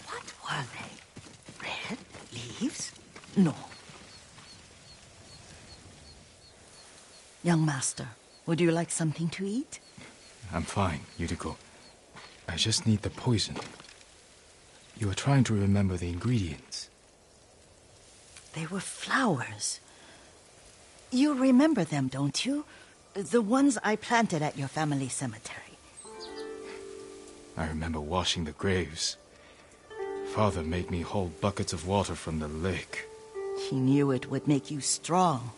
What were they? Red leaves? No. Young master, would you like something to eat? I'm fine, Yuriko. I just need the poison. You were trying to remember the ingredients. They were flowers. You remember them, don't you? The ones I planted at your family cemetery. I remember washing the graves. Father made me hold buckets of water from the lake. He knew it would make you strong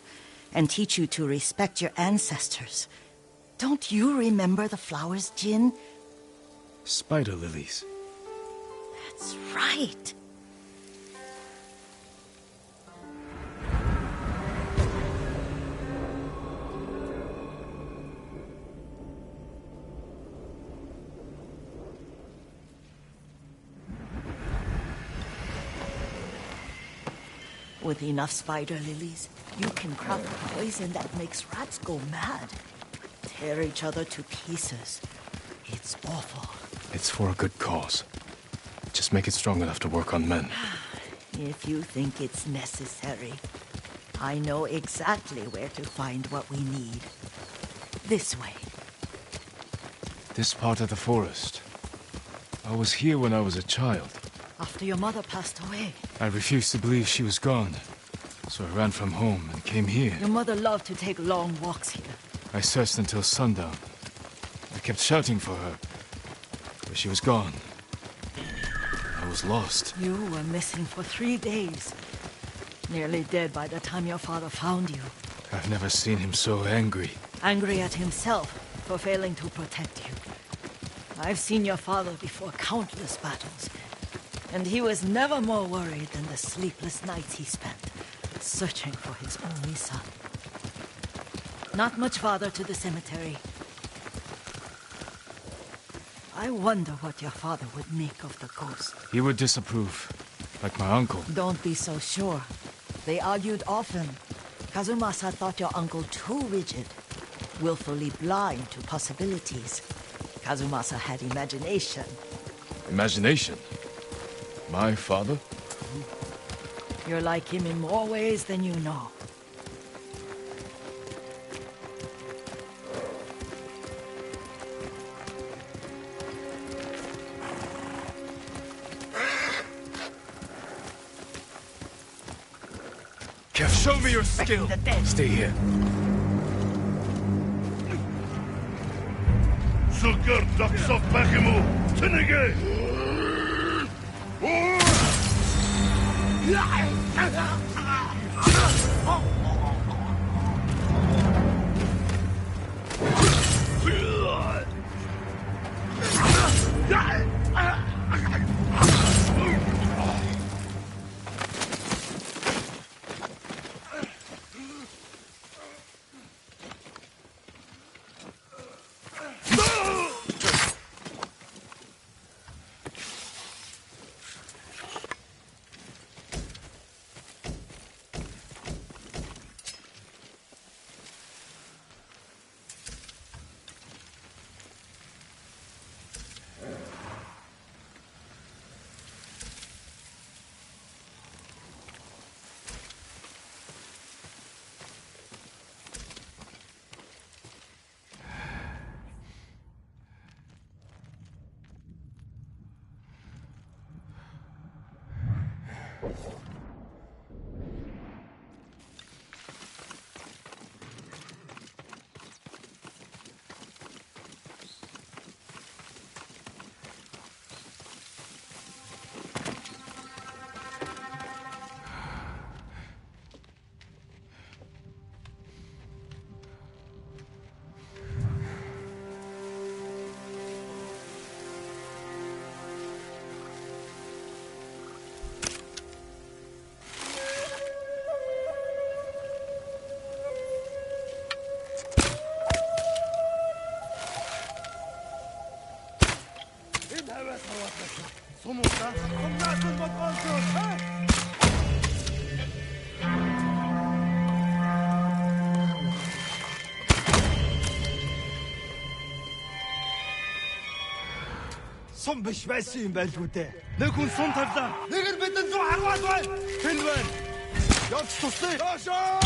and teach you to respect your ancestors. Don't you remember the flowers, Jin? Spider lilies. That's right. With enough spider lilies, you can craft poison that makes rats go mad. Tear each other to pieces. It's awful. It's for a good cause. Just make it strong enough to work on men. If you think it's necessary, I know exactly where to find what we need. This way. This part of the forest. I was here when I was a child. After your mother passed away. I refused to believe she was gone. So I ran from home and came here. Your mother loved to take long walks here. I searched until sundown. I kept shouting for her. But she was gone. I was lost. You were missing for 3 days. Nearly dead by the time your father found you. I've never seen him so angry. Angry at himself for failing to protect you. I've seen your father before countless battles. And he was never more worried than the sleepless nights he spent searching for his only son. Not much farther to the cemetery. I wonder what your father would make of the ghost. He would disapprove, like my uncle. Don't be so sure. They argued often. Kazumasa thought your uncle too rigid, willfully blind to possibilities. Kazumasa had imagination. Imagination? My father? You're like him in more ways than you know. Show me your skill! Stay here. Сум биш байсан юм байл үү дээ. Нэг хүн сум тавьлаа. Нэг нь бидэнд рүү харваад байна. Хэн байна? Явж тустай. Яашаа!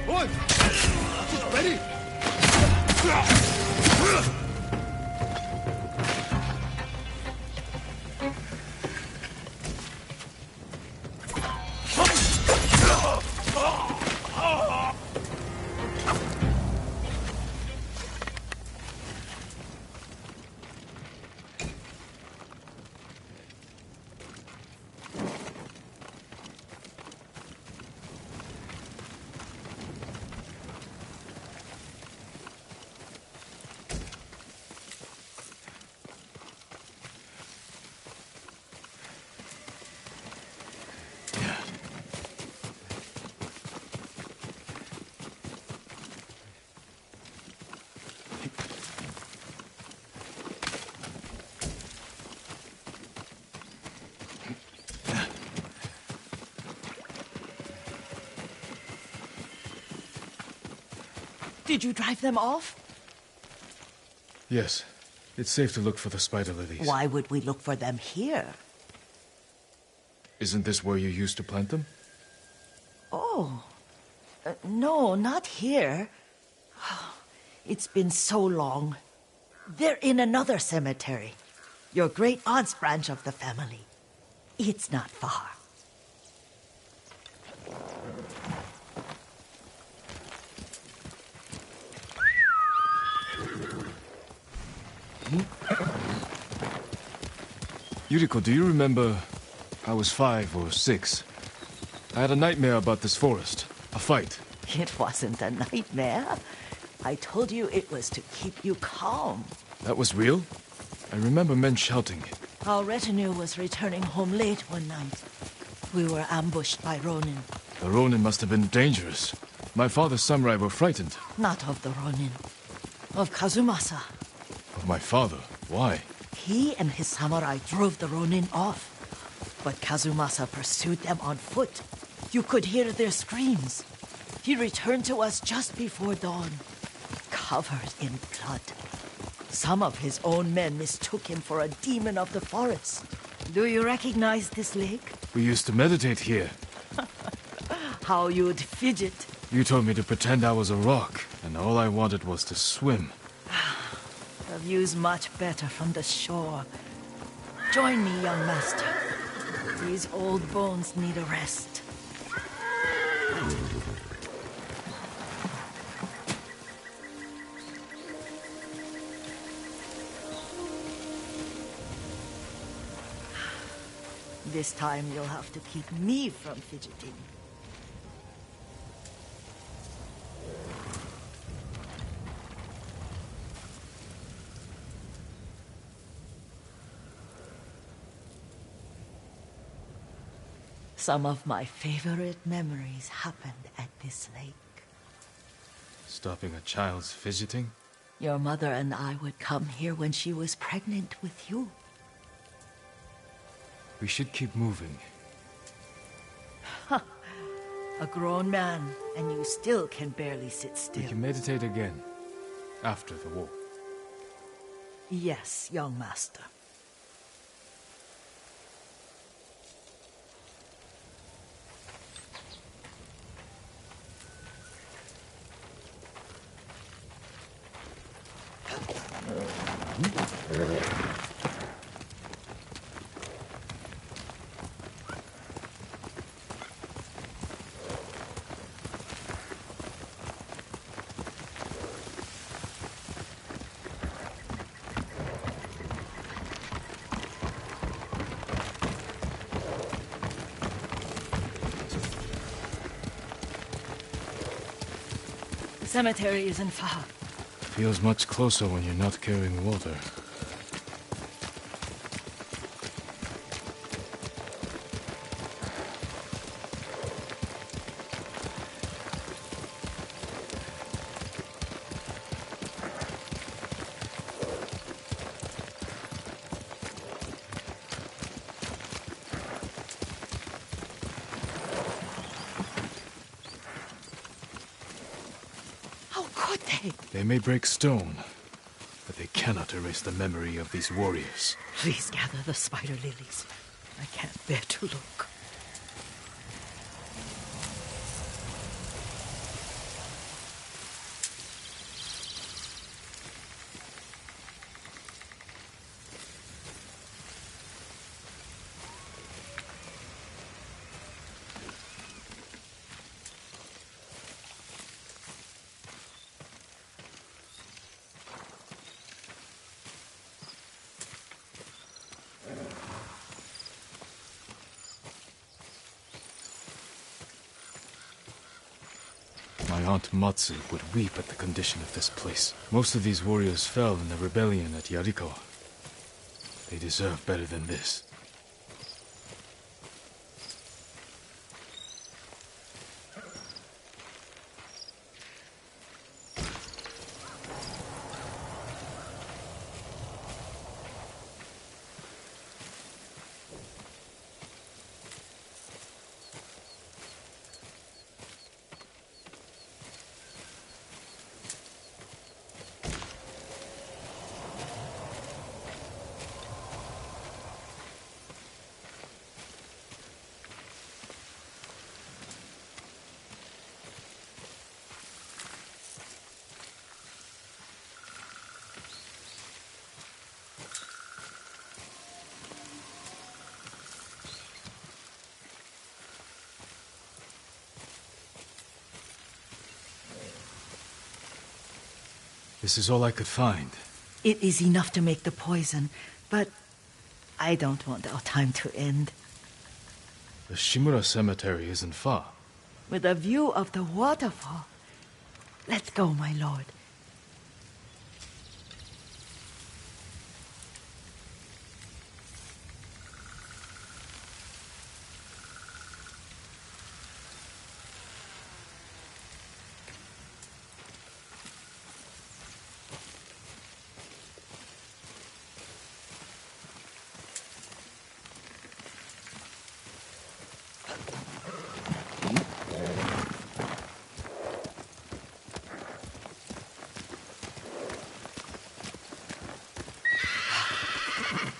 Ой! Бери! Did you drive them off? Yes. It's safe to look for the spider lilies. Why would we look for them here? Isn't this where you used to plant them? Oh. No, not here. It's been so long. They're in another cemetery. Your great-aunt's branch of the family. It's not far. Yuriko, do you remember? I was 5 or 6. I had a nightmare about this forest. A fight. It wasn't a nightmare. I told you it was to keep you calm. That was real? I remember men shouting. Our retinue was returning home late one night. We were ambushed by Ronin. The Ronin must have been dangerous. My father's samurai were frightened. Not of the Ronin. Of Kazumasa. Of my father? Why? He and his samurai drove the Ronin off. But Kazumasa pursued them on foot. You could hear their screams. He returned to us just before dawn, covered in blood. Some of his own men mistook him for a demon of the forest. Do you recognize this lake? We used to meditate here. How you'd fidget. You told me to pretend I was a rock, and all I wanted was to swim. The view's much better from the shore. Join me, young master. These old bones need a rest. This time you'll have to keep me from fidgeting. Some of my favorite memories happened at this lake. Stopping a child's fidgeting? Your mother and I would come here when she was pregnant with you. We should keep moving. A grown man, and you still can barely sit We still. can meditate again. After the war. Yes, young master. The cemetery isn't far. Feels much closer when you're not carrying water. How could they? They may break stone, but they cannot erase the memory of these warriors. Please gather the spider lilies. I can't bear to look. My Aunt Matsu would weep at the condition of this place. Most of these warriors fell in the rebellion at Yarikawa. They deserve better than this. This is all I could find. It is enough to make the poison, but I don't want our time to end. The Shimura Cemetery isn't far. With a view of the waterfall. Let's go, my lord.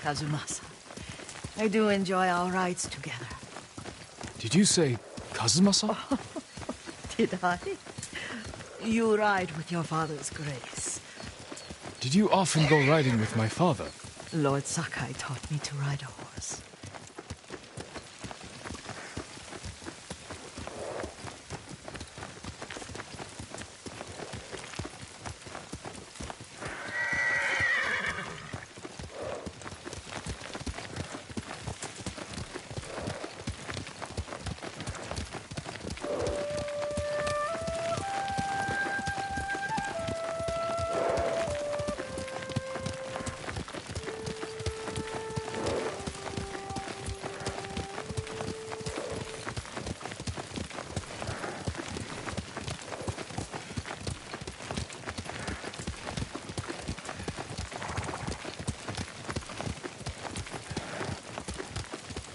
Kazumasa, I do enjoy our rides together. Did you say Kazumasa? Did I? You ride with your father's grace. Did you often go riding with my father? Lord Sakai taught me to ride a horse.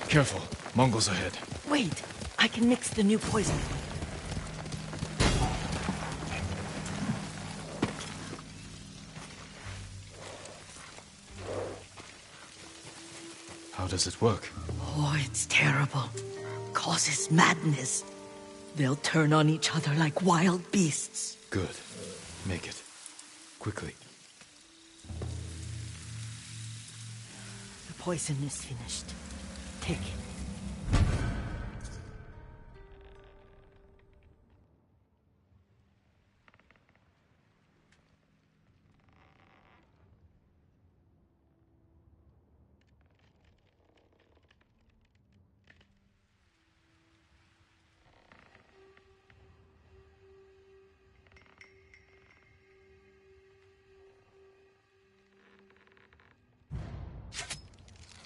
Careful, Mongols ahead. Wait, I can mix the new poison. How does it work? Oh, it's terrible. Causes madness. They'll turn on each other like wild beasts. Good. Make it. Quickly. The poison is finished. Take it.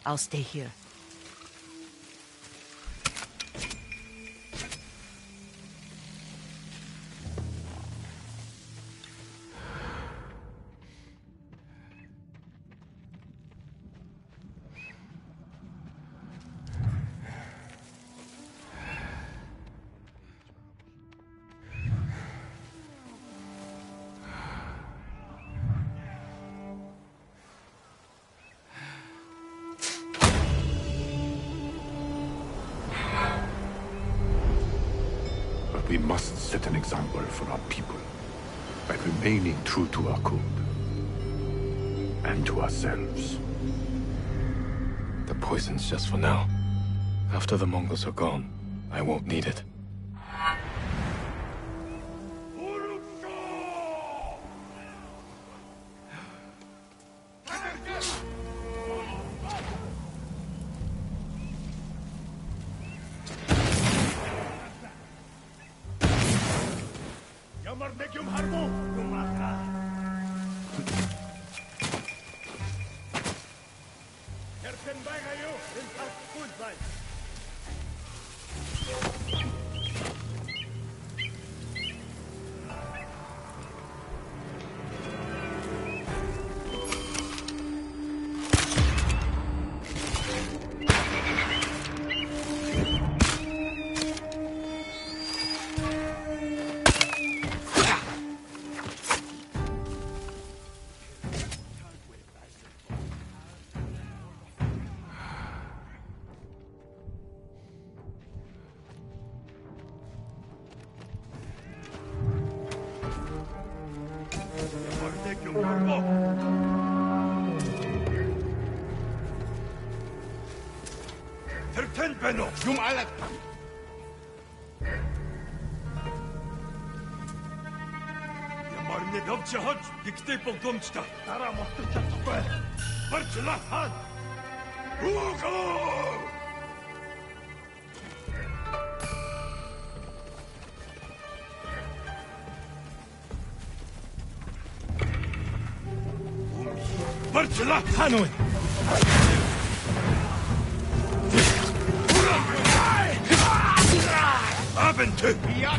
I'll stay here. We must set an example for our people by remaining true to our code and to ourselves. The poison's just for now. After the Mongols are gone, I won't need it. Yung alat! Ямарны давч хаж диктэй болгоомжтой. Дараа мотор чадахгүй. Барчлаа хаан. Үгүй! Барчлаа хаан уу? Abenteuer! Ja,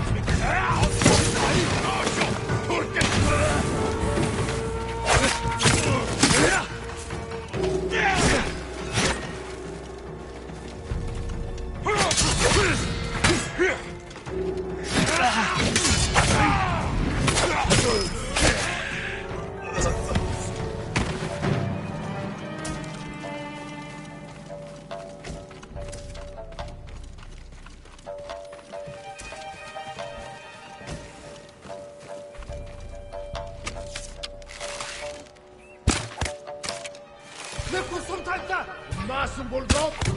Nasıl buldun?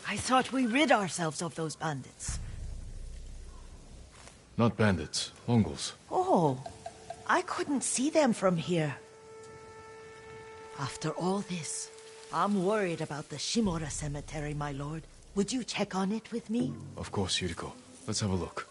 I thought we rid ourselves of those bandits. Not bandits, Mongols. Oh, I couldn't see them from here. After all this, I'm worried about the Shimura cemetery, my lord. Would you check on it with me? Of course, Yuriko. Let's have a look.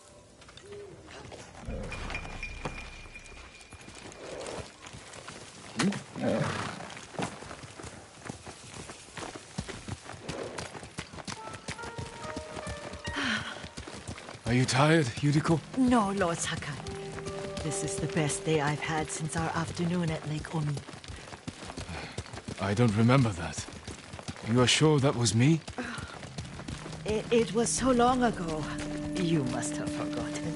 Are you tired, Yuriko? No, Lord Sakai. This is the best day I've had since our afternoon at Lake Omi. I don't remember that. You are sure that was me? It was so long ago. You must have forgotten.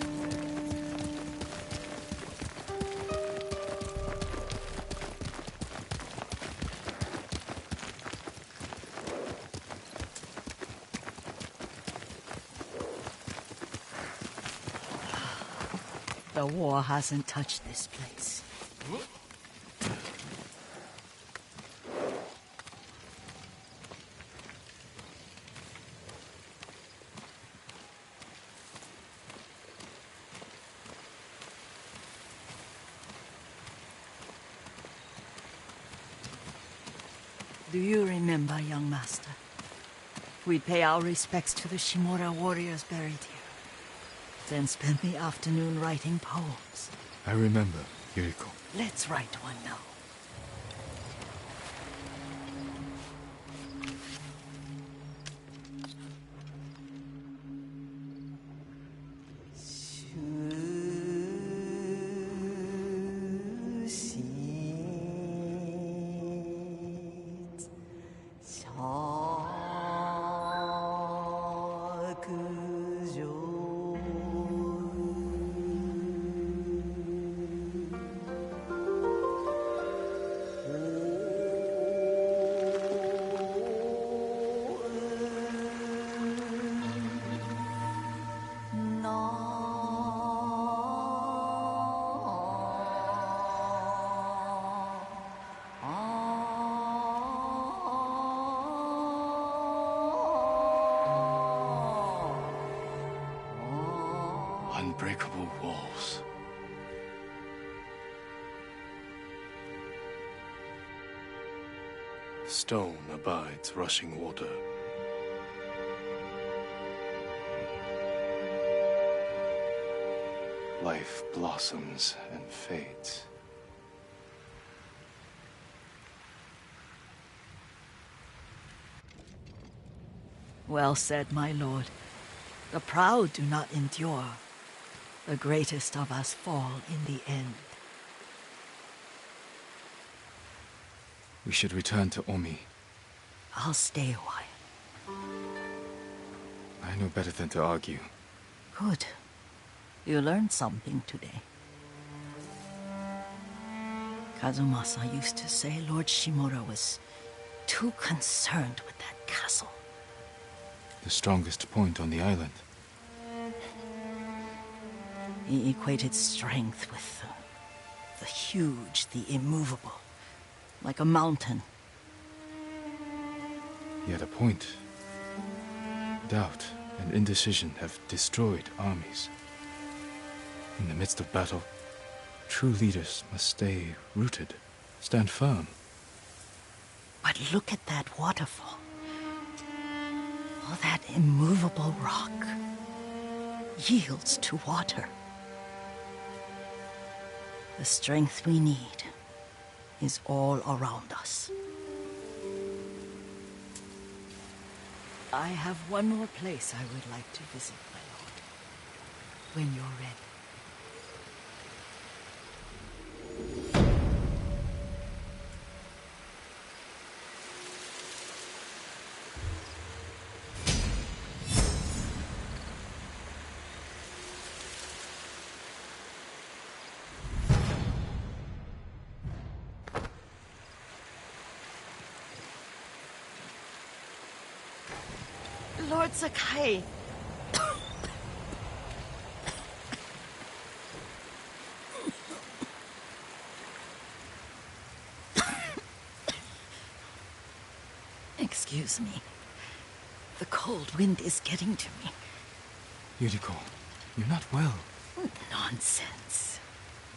The war hasn't touched this place. Do you remember, young master? We'd pay our respects to the Shimura warriors buried here, then spend the afternoon writing poems. I remember, Yuriko. Let's write one now. Unbreakable walls. Stone abides rushing water. Life blossoms and fades. Well said, my lord. The proud do not endure. The greatest of us fall in the end. We should return to Omi. I'll stay a while. I know better than to argue. Good. You learned something today. Kazumasa used to say Lord Shimura was too concerned with that castle. The strongest point on the island. He equated strength with the huge, the immovable, like a mountain. Yet a point. Doubt and indecision have destroyed armies. In the midst of battle, true leaders must stay rooted, stand firm. But look at that waterfall. All that immovable rock yields to water. The strength we need is all around us. I have one more place I would like to visit, my lord. When you're ready. Lord Sakai. Excuse me. The cold wind is getting to me. Yuriko, you're not well. Nonsense.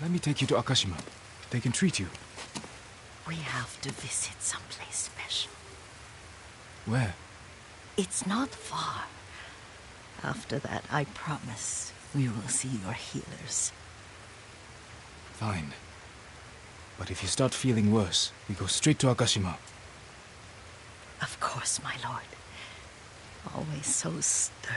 Let me take you to Akashima. They can treat you. We have to visit someplace special. Where? It's not far. After that, I promise we will see your healers. Fine. But if you start feeling worse, we go straight to Akashima. Of course, my lord. Always so stern.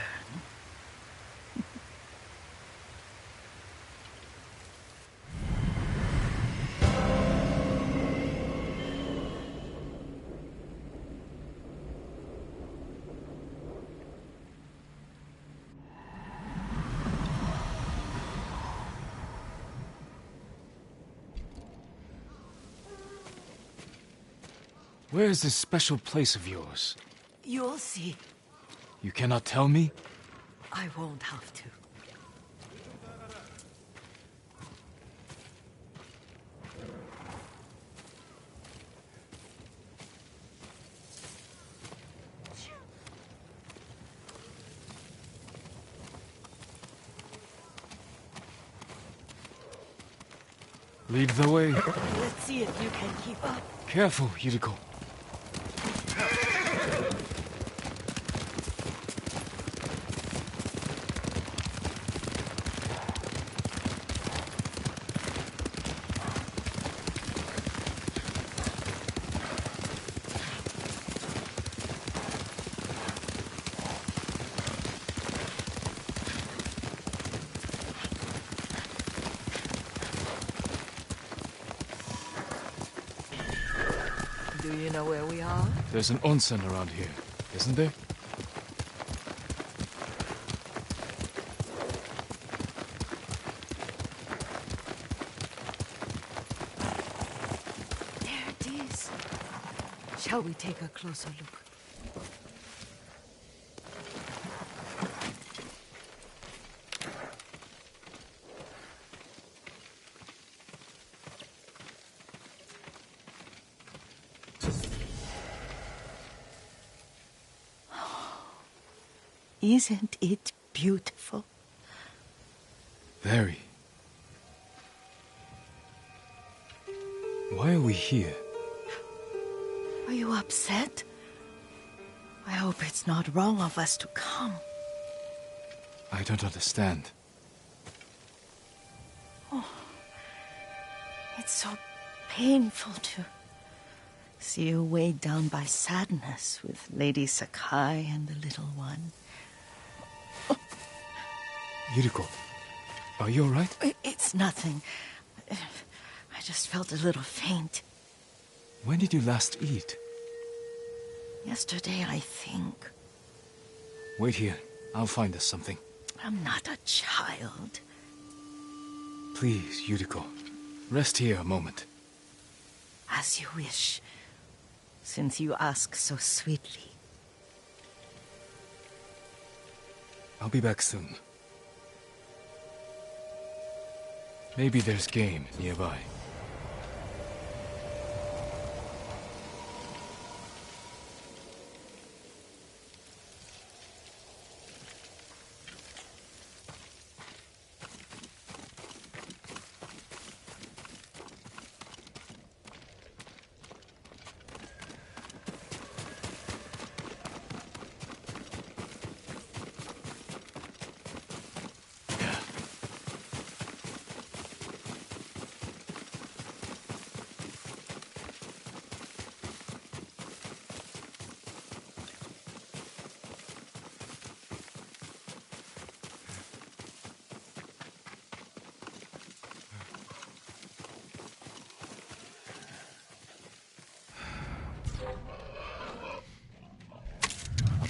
Where is this special place of yours? You'll see. You cannot tell me? I won't have to. Lead the way. Let's see if you can keep up. Careful, Yuriko. Do you know where we are? There's an onsen around here, isn't there? There it is. Shall we take a closer look? Isn't it beautiful? Very. Why are we here? Are you upset? I hope it's not wrong of us to come. I don't understand. It's so painful to see you weighed down by sadness with Lady Sakai and the little one. Yuriko, are you all right? It's nothing. I just felt a little faint. When did you last eat? Yesterday, I think. Wait here. I'll find us something. I'm not a child. Please, Yuriko. Rest here a moment. As you wish, since you ask so sweetly. I'll be back soon. Maybe there's game nearby.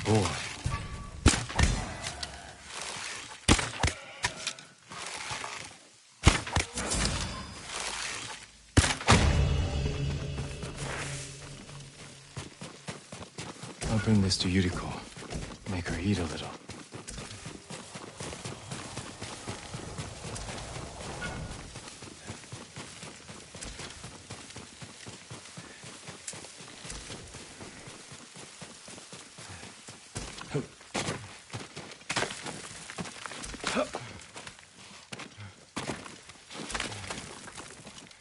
Boy. I'll bring this to Yuriko. Make her eat a little.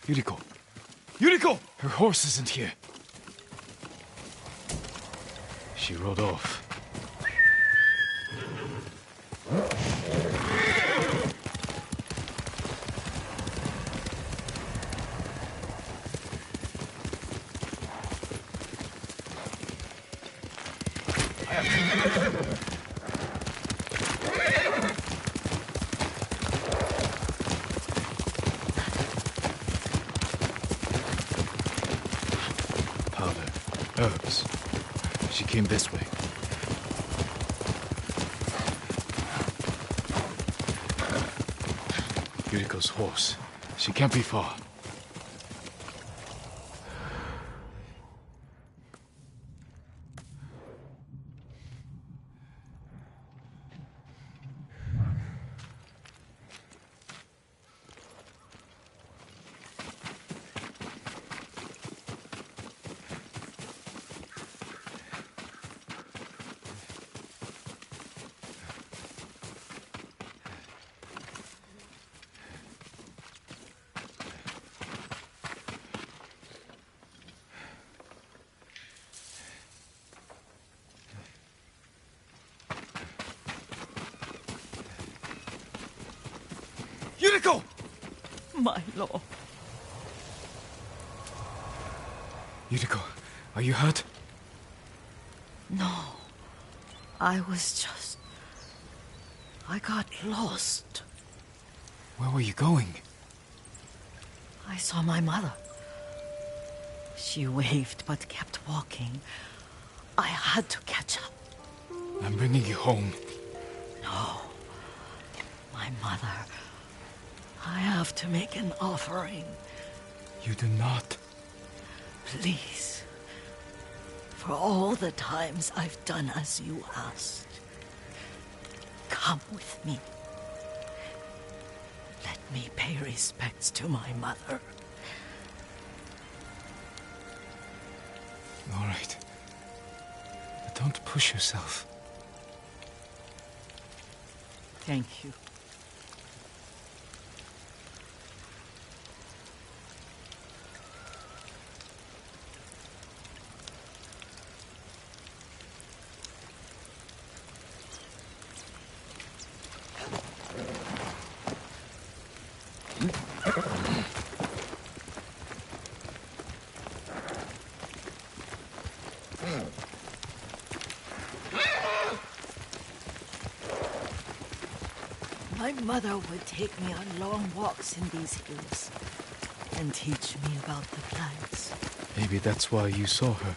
Yuriko! Yuriko! Her horse isn't here. She rode off. Powder, herbs. She came this way. Yuriko's horse. She can't be far. Yuriko! My lord. Yuriko, are you hurt? No. I got lost. Where were you going? I saw my mother. She waved but kept walking. I had to catch up. I'm bringing you home. No. My mother. I have to make an offering. You do not. Please. For all the times I've done as you asked. Come with me. Let me pay respects to my mother. All right. But don't push yourself. Thank you. My mother would take me on long walks in these hills and teach me about the plants. Maybe that's why you saw her.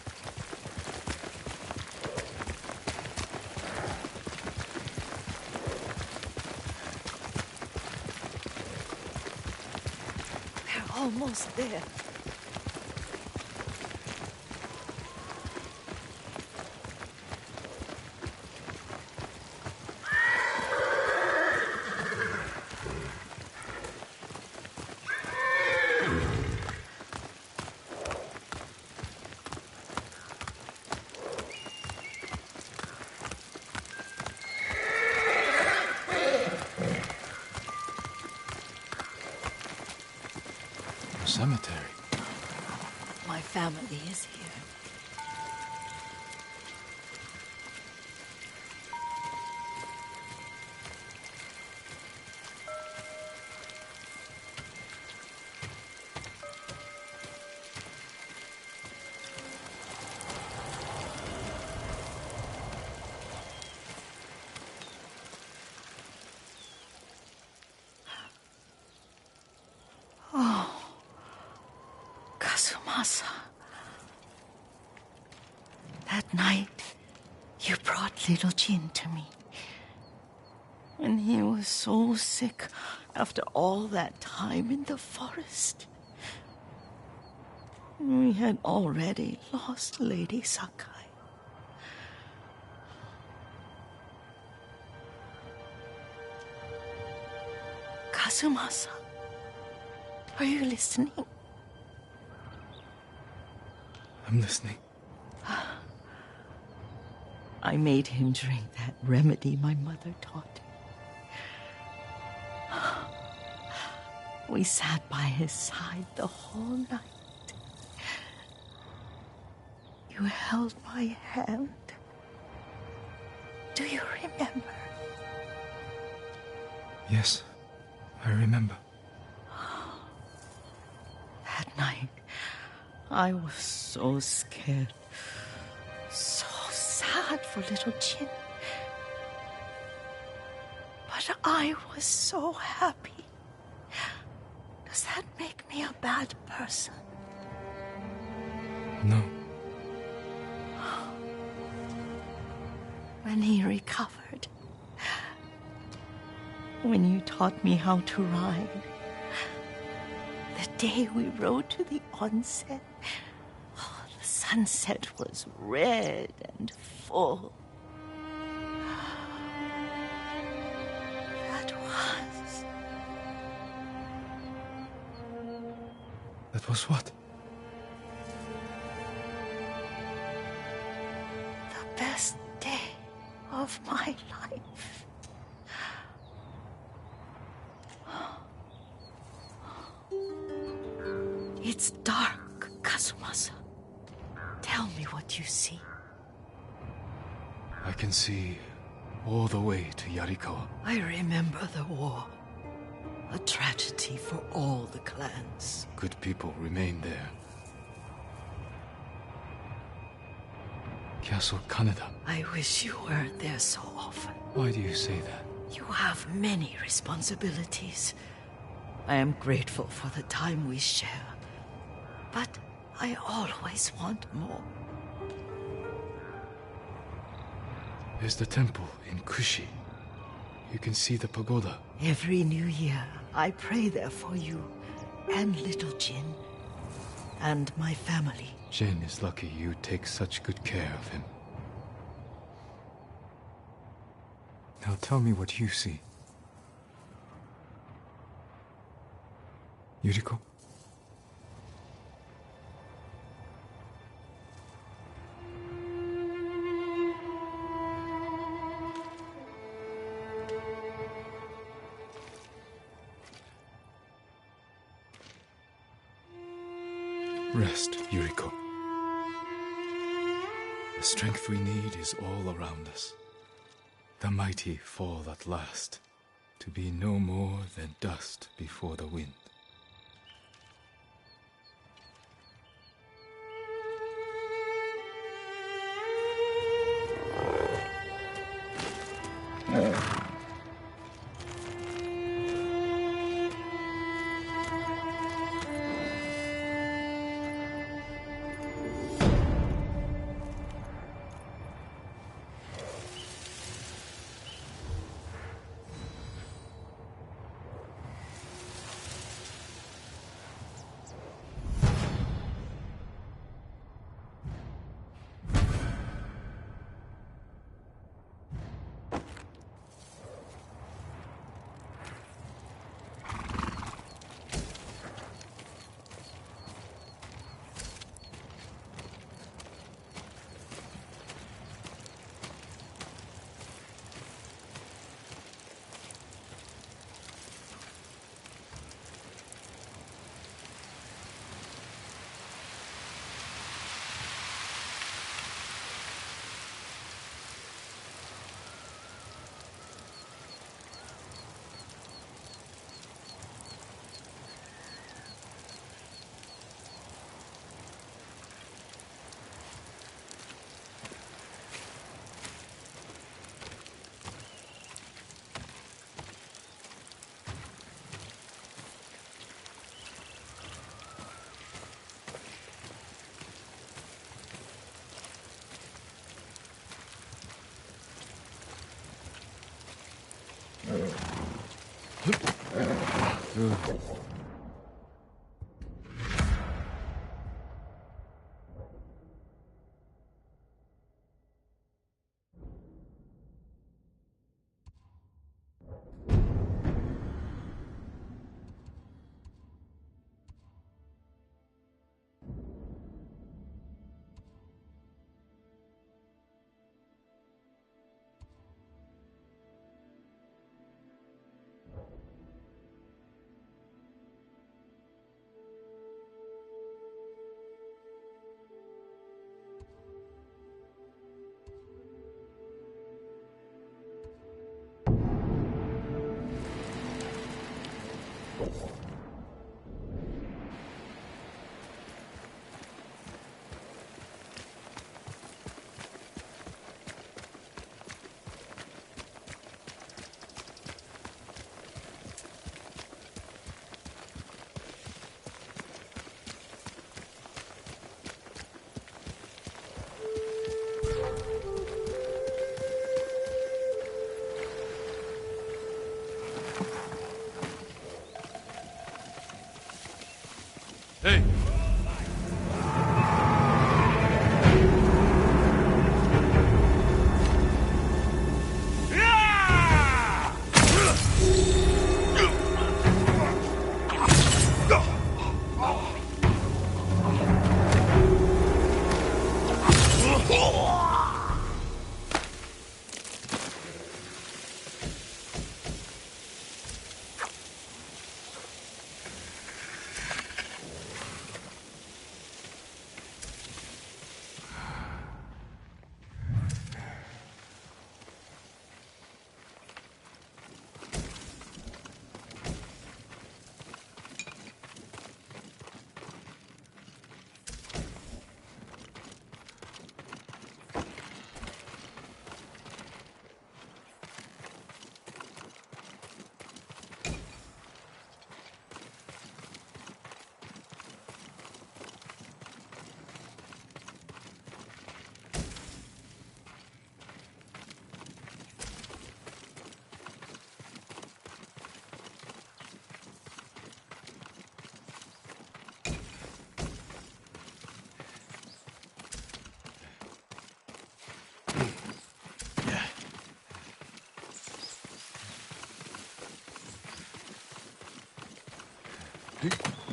We're almost there. Cemetery. My family is here. Kazumasa. That night, you brought little Jin to me. And he was so sick after all that time in the forest. We had already lost Lady Sakai. Kazumasa, are you listening? I'm listening. I made him drink that remedy my mother taught him. We sat by his side the whole night. You held my hand. Do you remember? Yes, I remember. That night, I was so scared. So sad for little Jin. But I was so happy. Does that make me a bad person? No. When he recovered, when you taught me how to ride, the day we rode to the onsen, the sunset was red and full. That was what? The best day of my life. It's dark, Kazumasa. Tell me what you see. I can see all the way to Yarikawa. I remember the war. A tragedy for all the clans. Good people remain there. Castle Kaneda. I wish you weren't there so often. Why do you say that? You have many responsibilities. I am grateful for the time we share. But I always want more. There's the temple in Kushi. You can see the pagoda. Every new year, I pray there for you and little Jin and my family. Jin is lucky you take such good care of him. Now tell me what you see. Yuriko? Rest, Yuriko. The strength we need is all around us. The mighty fall at last, to be no more than dust before the wind.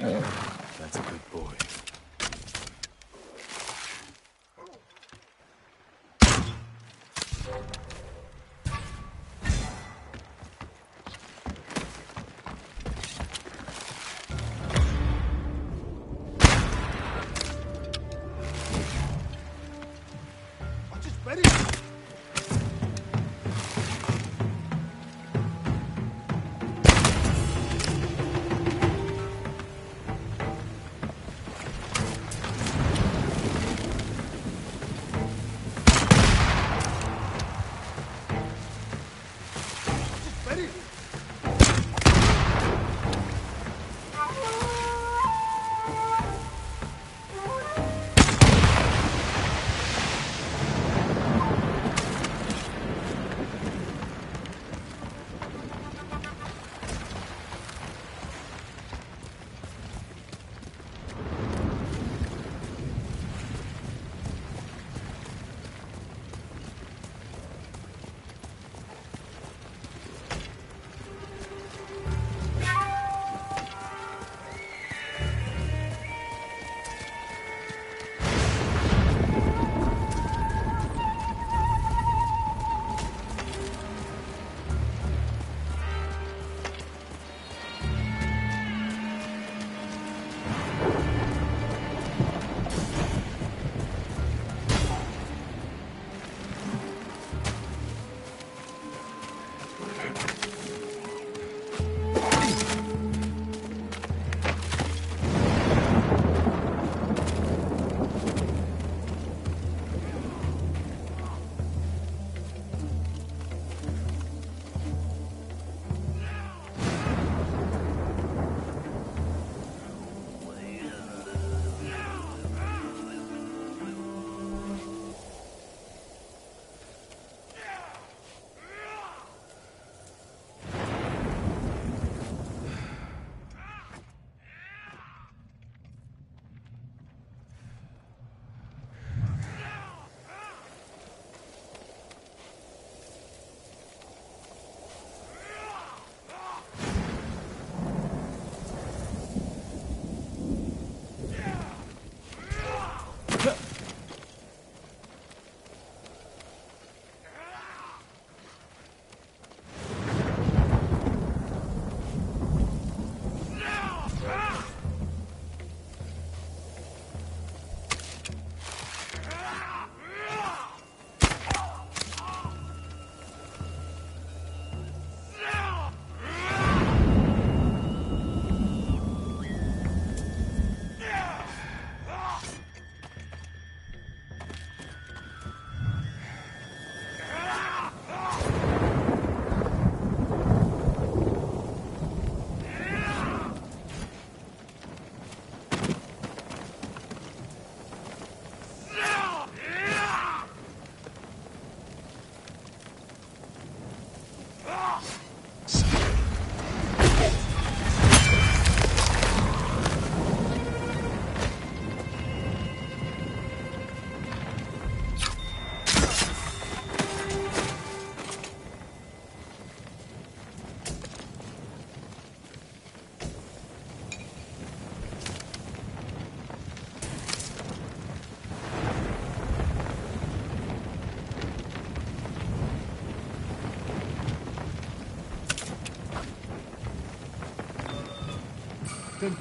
That's a good boy.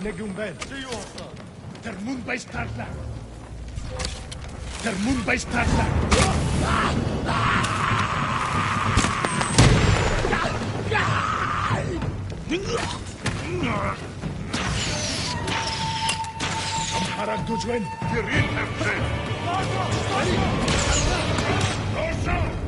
Negumben. Termun bij startla. Termun bij startla. Amharak tujuan. Kirin eften. Rosa.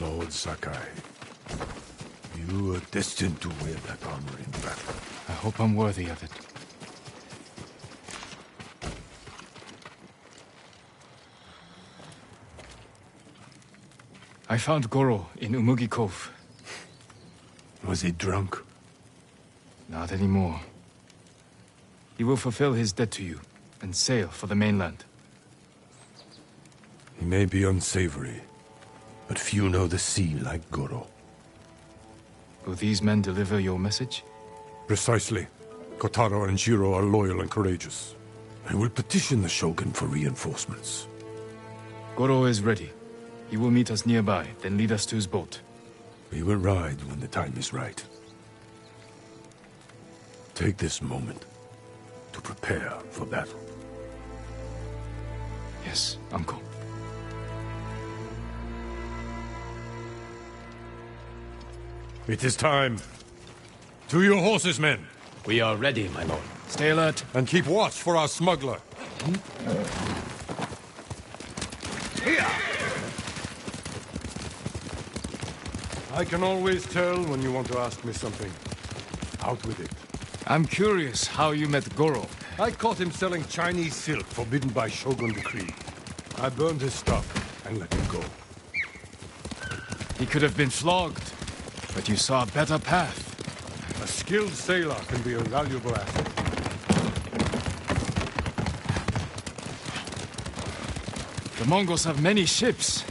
Lord Sakai, you are destined to wear that armor in battle. I hope I'm worthy of it. I found Goro in Umugi Cove. Was he drunk? Not anymore. He will fulfill his debt to you and sail for the mainland. He may be unsavory, but few know the sea like Goro. Will these men deliver your message? Precisely. Kotaro and Jiro are loyal and courageous. I will petition the Shogun for reinforcements. Goro is ready. He will meet us nearby, then lead us to his boat. We will ride when the time is right. Take this moment to prepare for battle. Yes, Uncle. It is time. To your horses, men. We are ready, my lord. Stay alert. And keep watch for our smuggler. I can always tell when you want to ask me something. Out with it. I'm curious how you met Goro. I caught him selling Chinese silk forbidden by Shogun decree. I burned his stuff and let him go. He could have been flogged, but you saw a better path. A skilled sailor can be a valuable asset. The Mongols have many ships.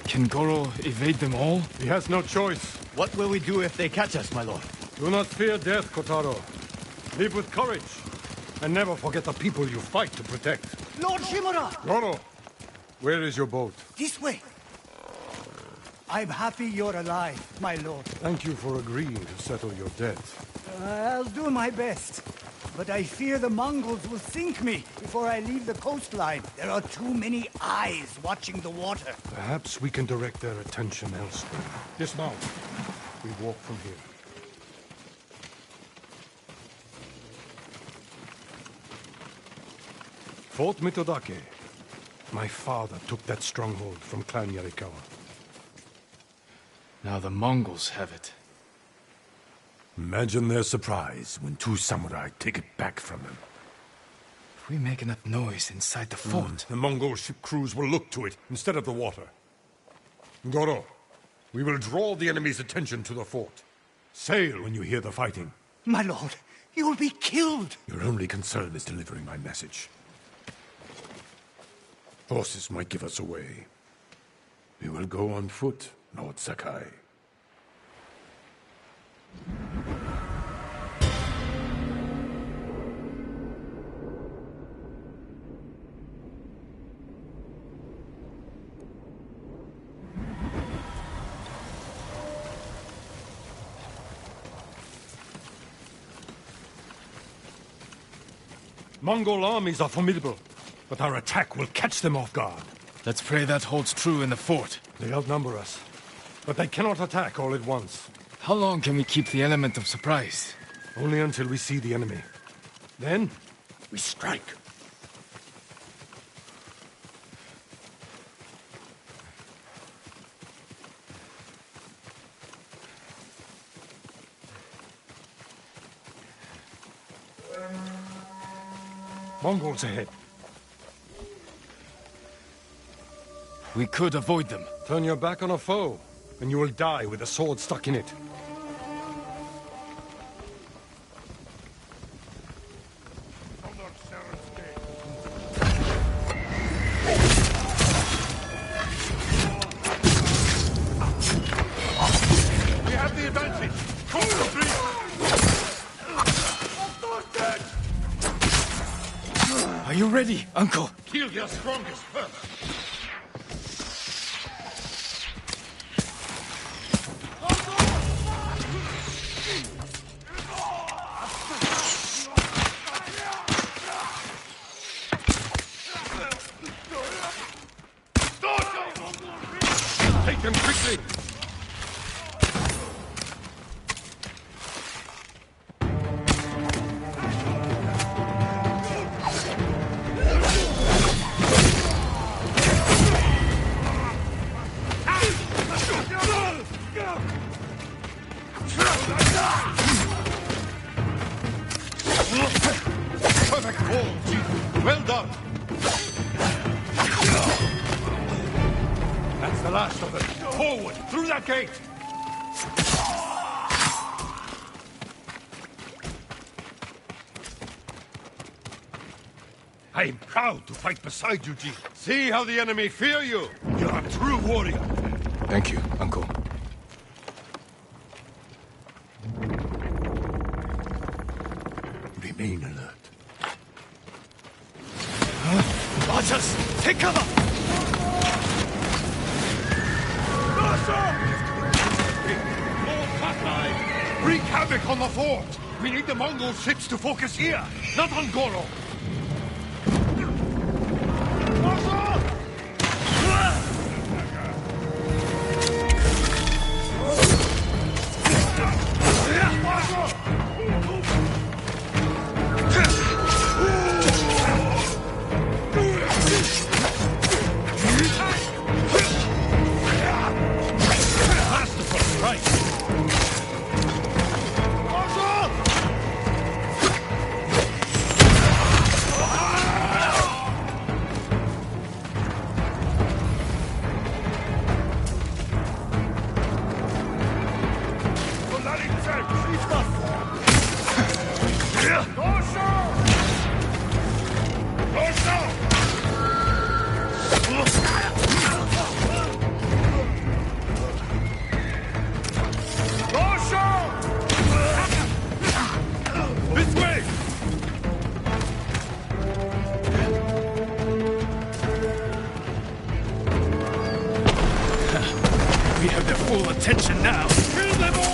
Can Goro evade them all? He has no choice. What will we do if they catch us, my lord? Do not fear death, Kotaro. Live with courage. And never forget the people you fight to protect. Lord Shimura! Goro, where is your boat? This way. I'm happy you're alive, my lord. Thank you for agreeing to settle your debt. I'll do my best. but I fear the Mongols will sink me before I leave the coastline. There are too many eyes watching the water. Perhaps we can direct their attention elsewhere. Dismount. We walk from here. Fort Mitodake. My father took that stronghold from Clan Yarikawa. Now the Mongols have it. Imagine their surprise when 2 samurai take it back from them. If we make enough noise inside the fort... The Mongol ship crews will look to it instead of the water. Goro, we will draw the enemy's attention to the fort. Sail when you hear the fighting. My lord, you'll be killed. Your only concern is delivering my message. Horses might give us away. We will go on foot, Lord Sakai. Mongol armies are formidable, but our attack will catch them off guard. Let's pray that holds true in the fort. They outnumber us, but they cannot attack all at once. How long can we keep the element of surprise? Only until we see the enemy. Then, we strike. Mongols ahead. We could avoid them. Turn your back on a foe, and you will die with a sword stuck in it. We have the advantage. Are you ready, Uncle? Kill your strongest first. Take them quickly! Perfect fall, Chief. Well done. That's the last of them. Forward, through that gate! I am proud to fight beside you, Ji. See how the enemy fear you. You're a true warrior. Thank you, Uncle. Remain alert. Archers, take cover! Wreak havoc on the fort! We need the Mongol ships to focus here, not on Goro! This way! We have their full attention now. Kill them all!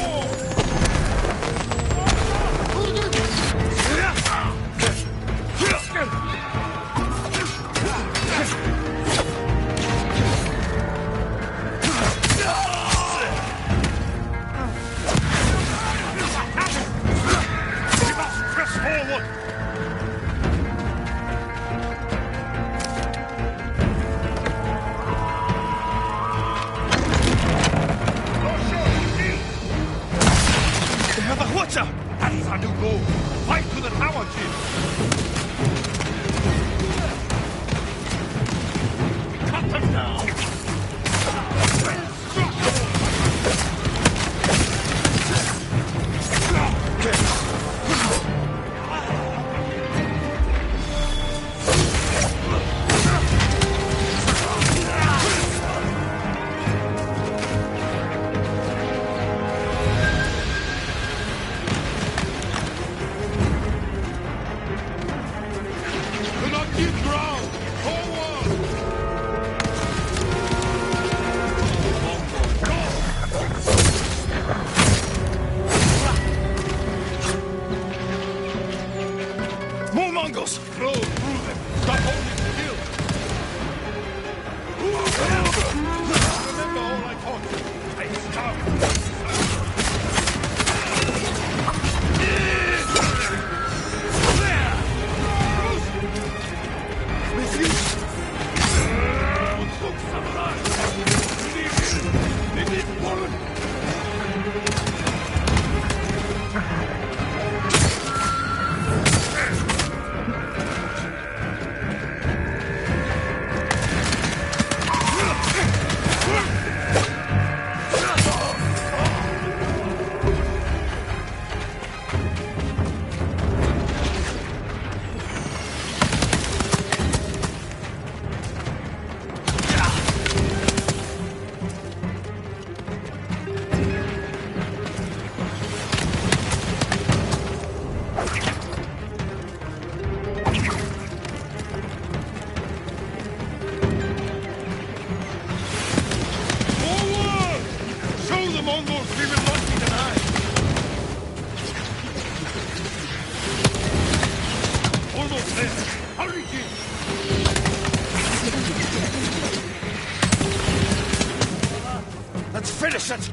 Finish it!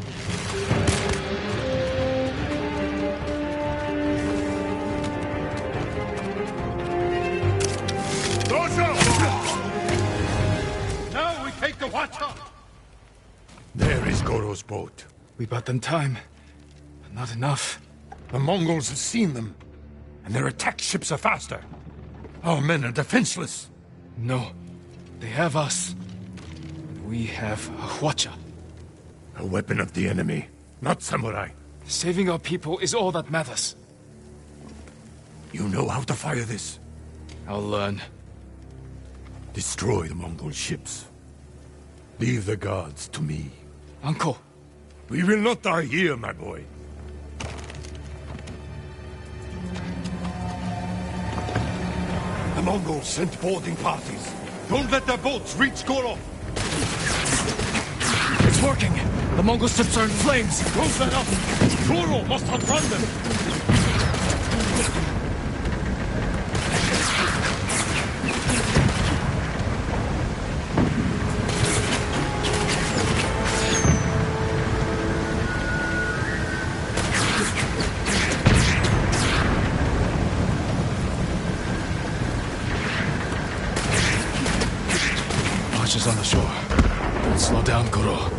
Now we take the watcher! There is Goro's boat. We bought them time, but not enough. The Mongols have seen them, and their attack ships are faster. Our men are defenseless. No, they have us. We have a Hwacha. A weapon of the enemy, not samurai. Saving our people is all that matters. You know how to fire this. I'll learn. Destroy the Mongol ships. Leave the guards to me. Uncle! We will not die here, my boy. The Mongols sent boarding parties. Don't let their boats reach Goro. It's working! The Mongol ships are in flames! Close that up! Goro must outrun them! Archers on the shore. Don't slow down, Goro.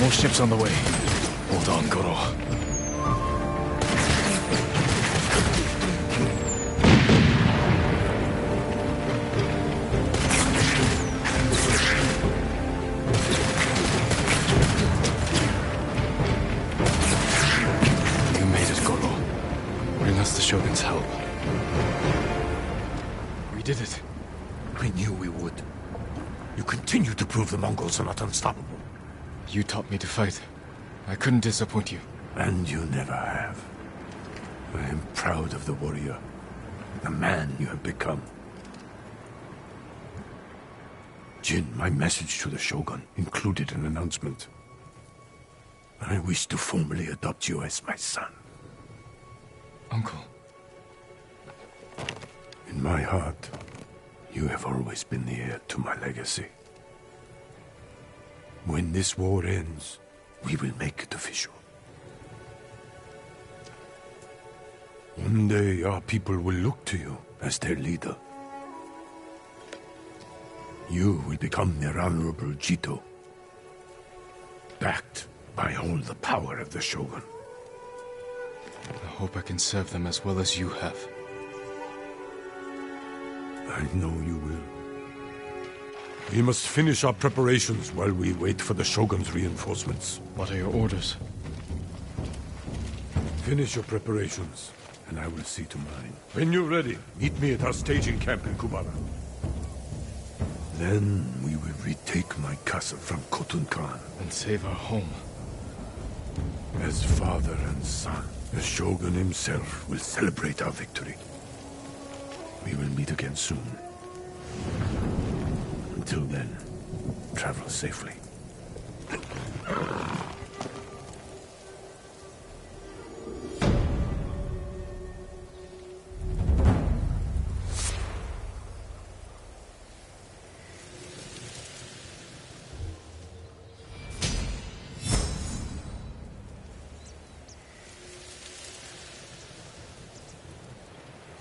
More ships on the way. Hold on, Goro. You made it, Goro. Bring us the Shogun's help. We did it. We knew we would. You continue to prove the Mongols are not unstoppable. You taught me to fight. I couldn't disappoint you. And you never have. I am proud of the warrior, the man you have become. Jin, my message to the Shogun included an announcement. I wish to formally adopt you as my son. Uncle. In my heart, you have always been the heir to my legacy. When this war ends, we will make it official. One day, our people will look to you as their leader. You will become their honorable Jito, backed by all the power of the Shogun. I hope I can serve them as well as you have. I know you will. We must finish our preparations while we wait for the Shogun's reinforcements. What are your orders? Finish your preparations, and I will see to mine. When you're ready, meet me at our staging camp in Kubara. Then we will retake my castle from Khotun Khan. And save our home. As father and son, the Shogun himself will celebrate our victory. We will meet again soon. Until then, travel safely.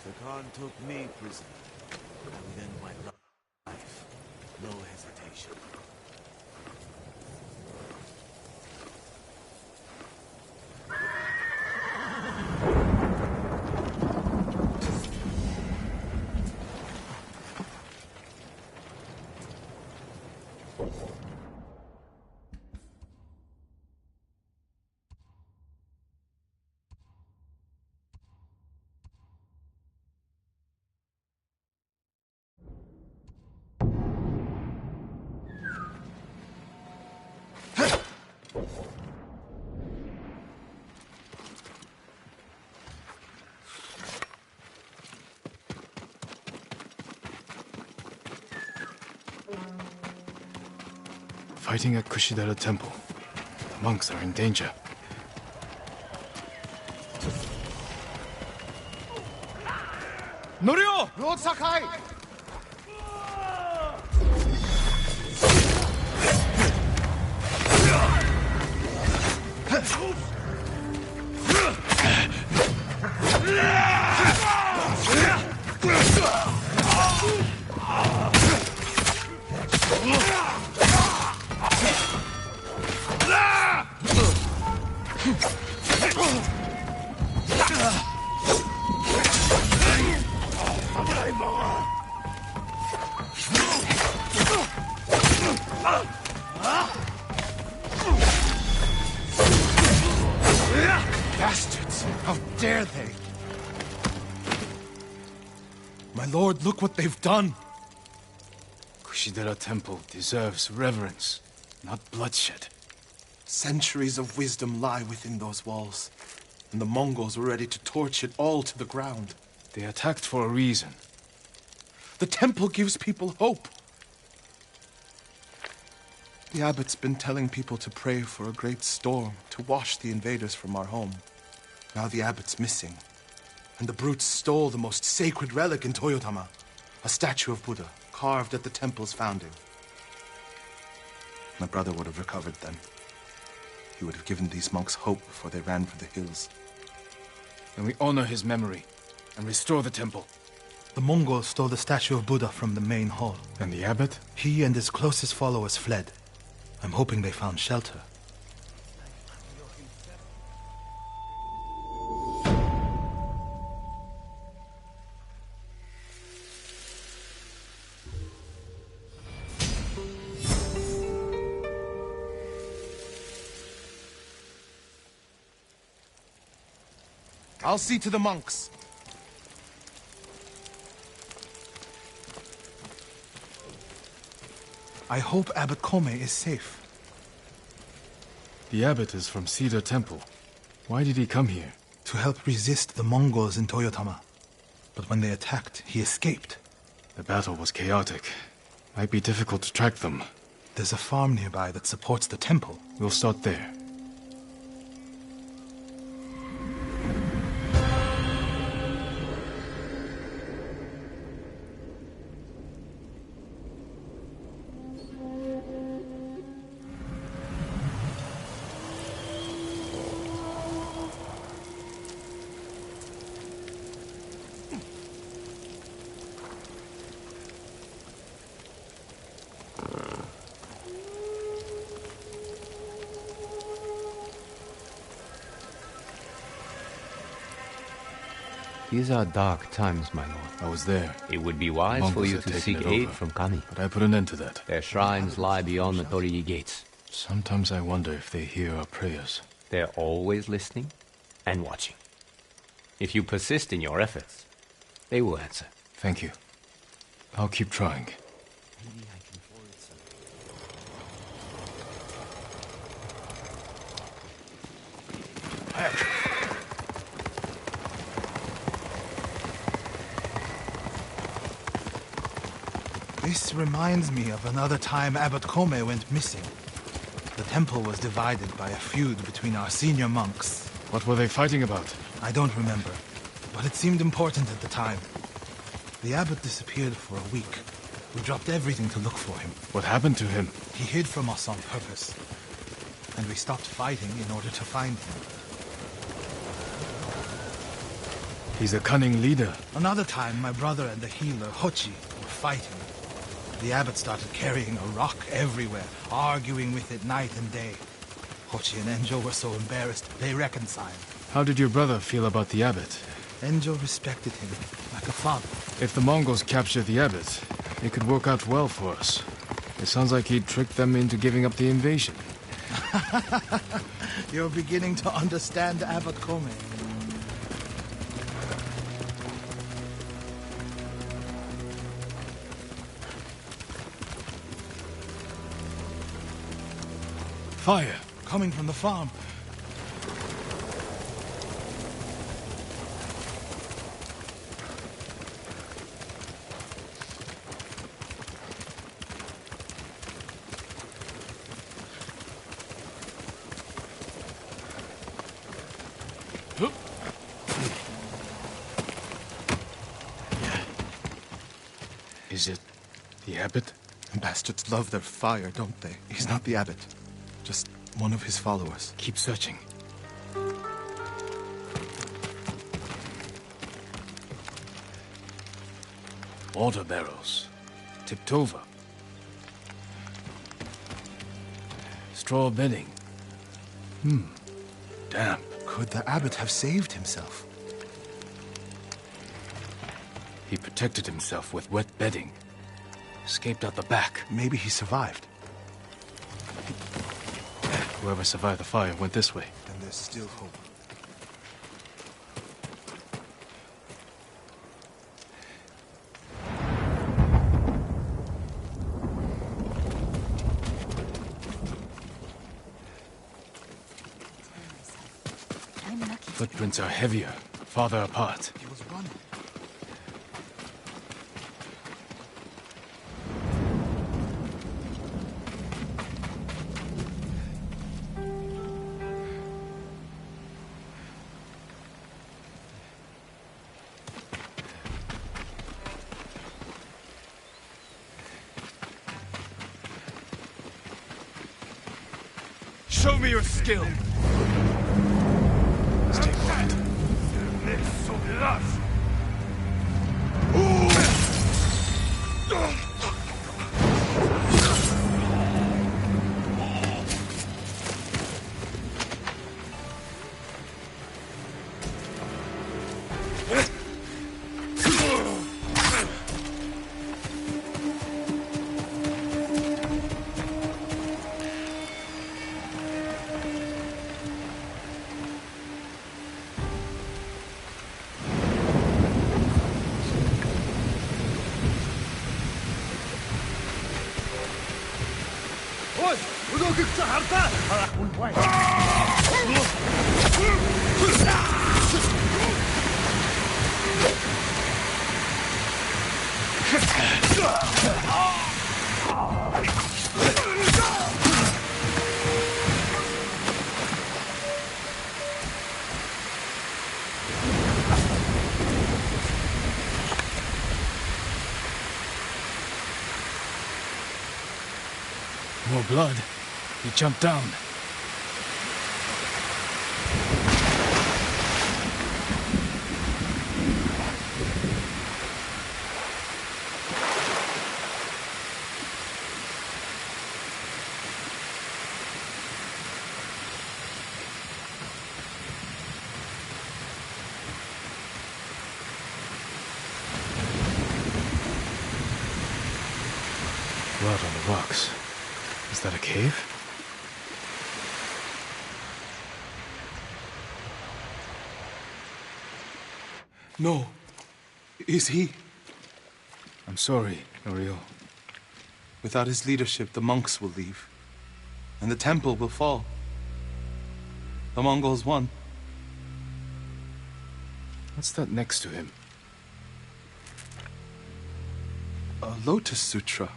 The Khan took me prisoner. Within my life, no hesitation. fighting at Kushidera Temple. The monks are in danger. Norio! Lord Sakai! Bastards! How dare they! My lord, look what they've done! Kushidera Temple deserves reverence, not bloodshed. Centuries of wisdom lie within those walls, and the Mongols were ready to torch it all to the ground. They attacked for a reason. The temple gives people hope. The abbot's been telling people to pray for a great storm to wash the invaders from our home. Now the abbot's missing, and the brutes stole the most sacred relic in Toyotama, a statue of Buddha carved at the temple's founding. My brother would have recovered then. He would have given these monks hope before they ran for the hills. Then we honor his memory and restore the temple. The Mongols stole the statue of Buddha from the main hall. And the abbot? He and his closest followers fled. I'm hoping they found shelter. I'll see to the monks. I hope Abbot Kome is safe. The abbot is from Cedar Temple. Why did he come here? To help resist the Mongols in Toyotama. But when they attacked, he escaped. The battle was chaotic. Might be difficult to track them. There's a farm nearby that supports the temple. We'll start there. These are dark times, my lord. I was there. It would be wise for Mongols you had to taken seek it aid over. from Kami. But I put an end to that. Their shrines lie beyond the Torii gates. Sometimes I wonder if they hear our prayers. They're always listening and watching. If you persist in your efforts, they will answer. Thank you. I'll keep trying. This reminds me of another time Abbot Kome went missing. The temple was divided by a feud between our senior monks. What were they fighting about? I don't remember, but it seemed important at the time. The abbot disappeared for a week. We dropped everything to look for him. What happened to him? He hid from us on purpose. And we stopped fighting in order to find him. He's a cunning leader. Another time, my brother and the healer, Hochi, were fighting. The abbot started carrying a rock everywhere, arguing with it night and day. Hochi and Enjo were so embarrassed, they reconciled. How did your brother feel about the abbot? Enjo respected him, like a father. If the Mongols capture the abbot, it could work out well for us. It sounds like he tricked them into giving up the invasion. You're beginning to understand Abbot Kome. Fire! Coming from the farm. Is it the abbot? The bastards love their fire, don't they? He's not the abbot. Just one of his followers. Keep searching. Water barrels. Tipped over. Straw bedding. Damp. Could the abbot have saved himself? He protected himself with wet bedding. Escaped out the back. Maybe he survived. Whoever survived the fire went this way. Then there's still hope. Footprints are heavier, farther apart. He was running. Show me your skill! Stay quiet. More blood. He jumped down. Blood on the rocks. Is that a cave? No. Is he? I'm sorry, Ariel. Without his leadership, the monks will leave. And the temple will fall. The Mongols won. What's that next to him? A Lotus Sutra.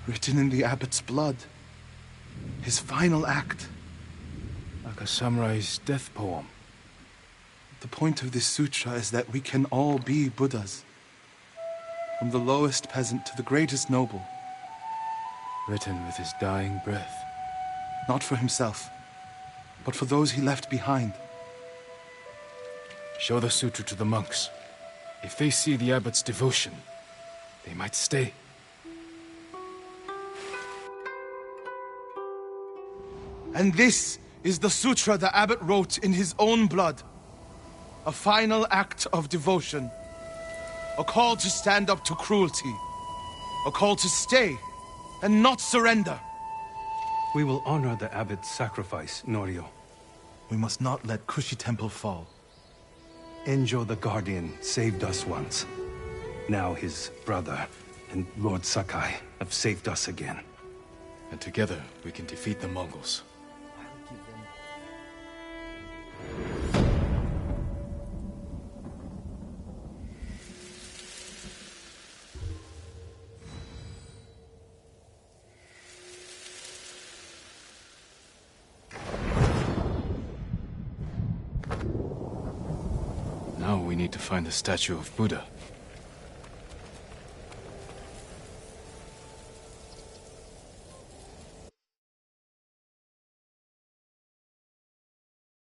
Written in the abbot's blood. His final act. Like a samurai's death poem. The point of this sutra is that we can all be Buddhas. From the lowest peasant to the greatest noble. Written with his dying breath. Not for himself, but for those he left behind. Show the sutra to the monks. If they see the abbot's devotion, they might stay. And this is the sutra the abbot wrote in his own blood. A final act of devotion. A call to stand up to cruelty. A call to stay and not surrender. We will honor the abbot's sacrifice, Norio. We must not let Kushi Temple fall. Enjo the Guardian saved us once. Now his brother and Lord Sakai have saved us again. And together we can defeat the Mongols. Now we need to find the statue of Buddha.